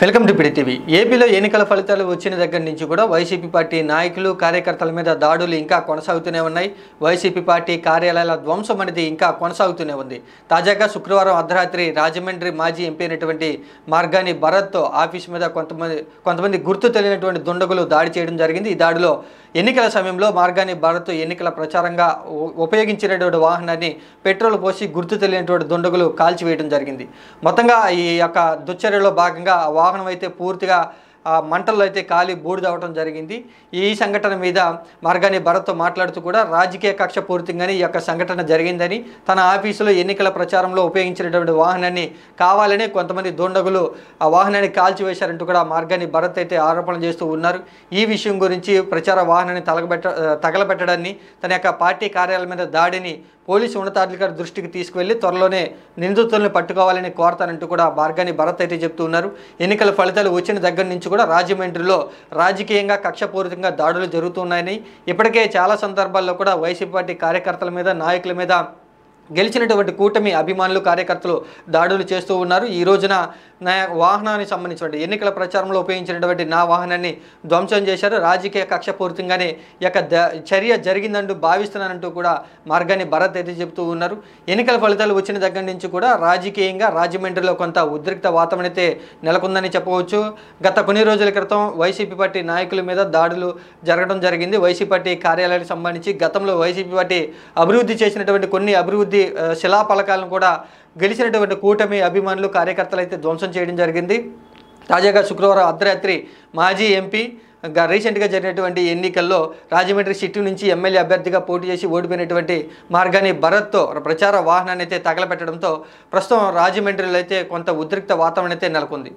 Welcome to PD TV. ఏపీలో ఎన్నికల ఫలితాలు వచ్చిన దగ్గర నుంచి కూడా వైసీపీ పార్టీ నాయకులు కార్యకర్తల మీద దాడులు ఇంకా కొనసాగుతూనే ఉన్నాయి. వైసీపీ పార్టీ కార్యాలయాల ధ్వంసం అనేది ఇంకా కొనసాగుతూనే ఉంది. తాజాగా శుక్రవారం అర్ధరాత్రి రాజమండ్రి మాజీ ఎంపీ అయినటువంటి మార్గాని భరత్తో ఆఫీస్ మీద కొంతమంది గుర్తు తెలియనటువంటి దుండగులు దాడి చేయడం జరిగింది. ఈ దాడిలో ఎన్నికల సమయంలో మార్గాని భరత్ ఎన్నికల ప్రచారంగా ఉపయోగించినటువంటి వాహనాన్ని పెట్రోల్ పోసి గుర్తు తెలియనటువంటి దుండగులు కాల్చివేయడం జరిగింది. మొత్తంగా ఈ యొక్క దుశ్చర్యలో భాగంగా వాహనం అయితే పూర్తిగా మంటల్లో అయితే కాలి బూడిదవడం జరిగింది. ఈ సంఘటన మీద మార్గాని భరత్తో మాట్లాడుతూ కూడా రాజకీయ కక్ష పూర్తిగానే ఈ యొక్క సంఘటన జరిగిందని, తన ఆఫీసులో ఎన్నికల ప్రచారంలో ఉపయోగించినటువంటి వాహనాన్ని కావాలని కొంతమంది దుండగులు ఆ వాహనాన్ని కాల్చివేశారంటూ కూడా మార్గాని భరత్ అయితే ఆరోపణలు చేస్తూ ఉన్నారు. ఈ విషయం గురించి ప్రచార వాహనాన్ని తగలబెట్టడాన్ని, తన యొక్క పార్టీ కార్యాలయం మీద దాడిని పోలీసు ఉన్నతాధికారి దృష్టికి తీసుకువెళ్లి త్వరలోనే నిందితులను పట్టుకోవాలని కోరతానంటూ కూడా మార్గాని భరత్ అయితే చెప్తూ ఉన్నారు. ఎన్నికల ఫలితాలు వచ్చిన దగ్గర నుంచి కూడా రాజమండ్రిలో రాజకీయంగా కక్షపూరితంగా దాడులు జరుగుతున్నాయని, ఇప్పటికే చాలా సందర్భాల్లో కూడా వైసీపీ పార్టీ కార్యకర్తల మీద, నాయకుల మీద గెలిచినటువంటి కూటమి అభిమానులు, కార్యకర్తలు దాడులు చేస్తూ ఉన్నారు. ఈ రోజున నా వాహనానికి సంబంధించినటువంటి ఎన్నికల ప్రచారంలో ఉపయోగించినటువంటి నా వాహనాన్ని ధ్వంసం చేశారు. రాజకీయ కక్షపూరితంగానే ఈ యొక్క చర్య జరిగిందంటూ భావిస్తున్నానంటూ కూడా మార్గాని భరత్ అయితే చెబుతూ ఉన్నారు. ఎన్నికల ఫలితాలు వచ్చిన దగ్గర నుంచి కూడా రాజకీయంగా రాజమండ్రిలో కొంత ఉద్రిక్త వాతావరణం అయితే నెలకొందని చెప్పవచ్చు. గత కొన్ని రోజుల క్రితం వైసీపీ పార్టీ నాయకుల మీద దాడులు జరగడం జరిగింది. వైసీపీ పార్టీ కార్యాలయానికి సంబంధించి గతంలో వైసీపీ పార్టీ అభివృద్ధి చేసినటువంటి కొన్ని అభివృద్ధి శిలాఫలకాలను కూడా గెలిచినటువంటి కూటమి అభిమానులు, కార్యకర్తలు అయితే ధ్వంసం చేయడం జరిగింది. తాజాగా శుక్రవారం అర్ధరాత్రి మాజీ ఎంపీ రీసెంట్గా జరిగినటువంటి ఎన్నికల్లో రాజమండ్రి సిటీ నుంచి ఎమ్మెల్యే అభ్యర్థిగా పోటీ చేసి ఓడిపోయినటువంటి మార్గాని భరత్తో ప్రచార వాహనాన్ని అయితే తగలబెట్టడంతో ప్రస్తుతం రాజమండ్రిలో అయితే కొంత ఉద్రిక్త వాతావరణం అయితే నెలకొంది.